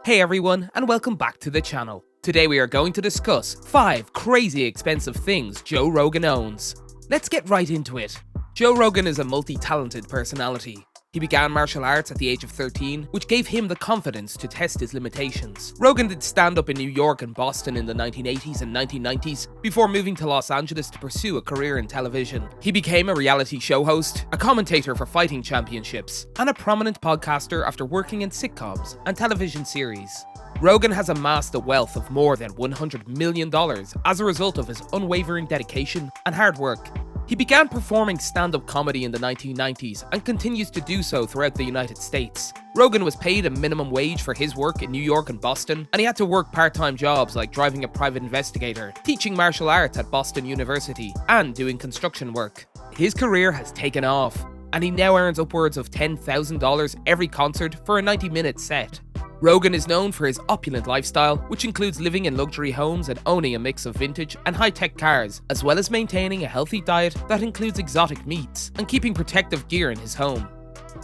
Hey everyone, and welcome back to the channel. Today we are going to discuss 5 crazy expensive things Joe Rogan owns. Let's get right into it. Joe Rogan is a multi-talented personality. He began martial arts at the age of 13, which gave him the confidence to test his limitations. Rogan did stand-up in New York and Boston in the 1980s and 1990s, before moving to Los Angeles to pursue a career in television. He became a reality show host, a commentator for fighting championships, and a prominent podcaster after working in sitcoms and television series. Rogan has amassed a wealth of more than $100 million as a result of his unwavering dedication and hard work. He began performing stand-up comedy in the 1990s and continues to do so throughout the United States. Rogan was paid a minimum wage for his work in New York and Boston, and he had to work part-time jobs like driving a private investigator, teaching martial arts at Boston University, and doing construction work. His career has taken off, and he now earns upwards of $10,000 every concert for a 90-minute set. Rogan is known for his opulent lifestyle, which includes living in luxury homes and owning a mix of vintage and high-tech cars, as well as maintaining a healthy diet that includes exotic meats and keeping protective gear in his home.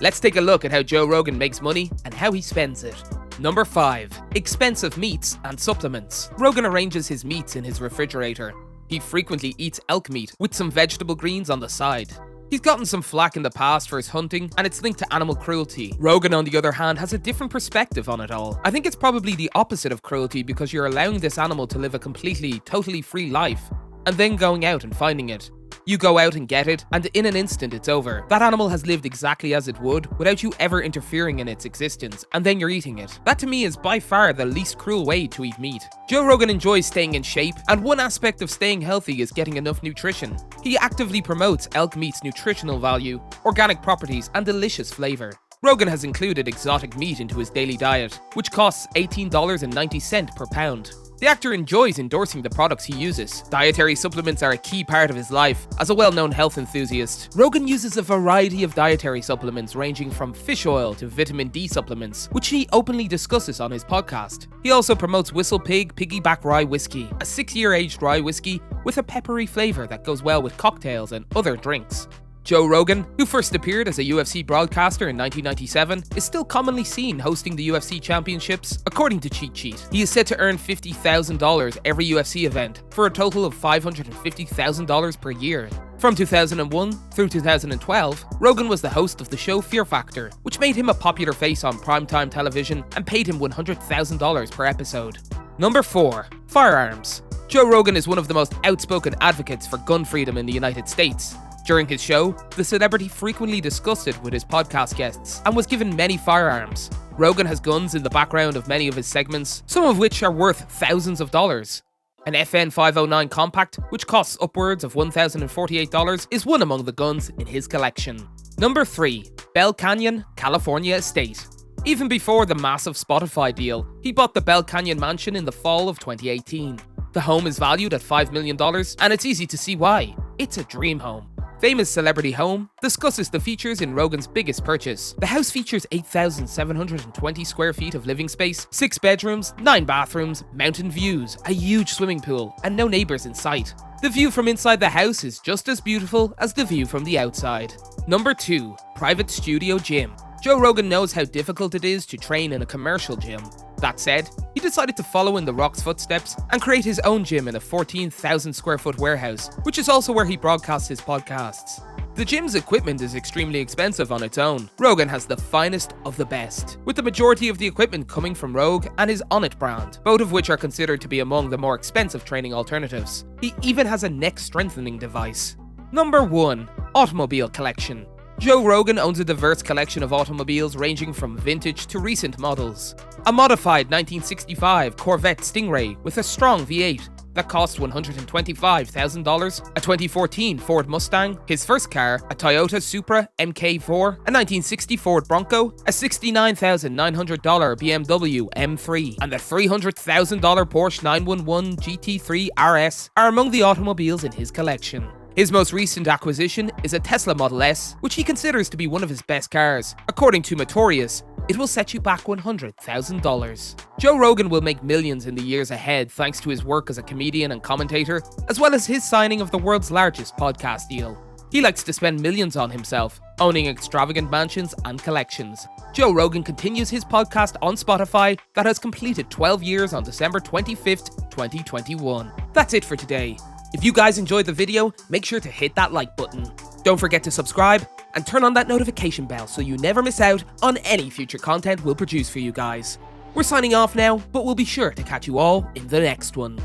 Let's take a look at how Joe Rogan makes money and how he spends it. Number 5. Expensive meats and supplements. Rogan arranges his meats in his refrigerator. He frequently eats elk meat with some vegetable greens on the side. He's gotten some flack in the past for his hunting, and it's linked to animal cruelty. Rogan, on the other hand, has a different perspective on it all. I think it's probably the opposite of cruelty because you're allowing this animal to live a totally free life, and then going out and finding it. You go out and get it, and in an instant it's over. That animal has lived exactly as it would, without you ever interfering in its existence, and then you're eating it. That to me is by far the least cruel way to eat meat. Joe Rogan enjoys staying in shape, and one aspect of staying healthy is getting enough nutrition. He actively promotes elk meat's nutritional value, organic properties, and delicious flavor. Rogan has included exotic meat into his daily diet, which costs $18.90 per pound. The actor enjoys endorsing the products he uses. Dietary supplements are a key part of his life. As a well-known health enthusiast, Rogan uses a variety of dietary supplements ranging from fish oil to vitamin D supplements, which he openly discusses on his podcast. He also promotes Whistle Pig Piggyback Rye Whiskey, a 6-year aged rye whiskey with a peppery flavor that goes well with cocktails and other drinks. Joe Rogan, who first appeared as a UFC broadcaster in 1997, is still commonly seen hosting the UFC championships, according to Cheat Sheet. He is said to earn $50,000 every UFC event, for a total of $550,000 per year. From 2001 through 2012, Rogan was the host of the show Fear Factor, which made him a popular face on primetime television and paid him $100,000 per episode. Number 4. Firearms. Joe Rogan is one of the most outspoken advocates for gun freedom in the United States. During his show, the celebrity frequently discussed it with his podcast guests and was given many firearms. Rogan has guns in the background of many of his segments, some of which are worth thousands of dollars. An FN 509 Compact, which costs upwards of $1,048, is one among the guns in his collection. Number 3. Bell Canyon, California estate. Even before the massive Spotify deal, he bought the Bell Canyon mansion in the fall of 2018. The home is valued at $5 million, and it's easy to see why. It's a dream home. Famous Celebrity Home discusses the features in Rogan's biggest purchase. The house features 8,720 square feet of living space, 6 bedrooms, 9 bathrooms, mountain views, a huge swimming pool, and no neighbors in sight. The view from inside the house is just as beautiful as the view from the outside. Number 2. Private studio gym. Joe Rogan knows how difficult it is to train in a commercial gym. That said, he decided to follow in The Rock's footsteps and create his own gym in a 14,000 square foot warehouse, which is also where he broadcasts his podcasts. The gym's equipment is extremely expensive on its own. Rogan has the finest of the best, with the majority of the equipment coming from Rogue and his Onnit brand, both of which are considered to be among the more expensive training alternatives. He even has a neck strengthening device. Number 1. Automobile collection. Joe Rogan owns a diverse collection of automobiles ranging from vintage to recent models. A modified 1965 Corvette Stingray with a strong V8 that cost $125,000, a 2014 Ford Mustang, his first car, a Toyota Supra Mk4, a 1960 Ford Bronco, a $69,900 BMW M3, and a $300,000 Porsche 911 GT3 RS are among the automobiles in his collection. His most recent acquisition is a Tesla Model S, which he considers to be one of his best cars. According to Motorius, it will set you back $100,000. Joe Rogan will make millions in the years ahead thanks to his work as a comedian and commentator, as well as his signing of the world's largest podcast deal. He likes to spend millions on himself, owning extravagant mansions and collections. Joe Rogan continues his podcast on Spotify that has completed 12 years on December 25th, 2021. That's it for today. If you guys enjoyed the video, make sure to hit that like button. Don't forget to subscribe and turn on that notification bell so you never miss out on any future content we'll produce for you guys. We're signing off now, but we'll be sure to catch you all in the next one.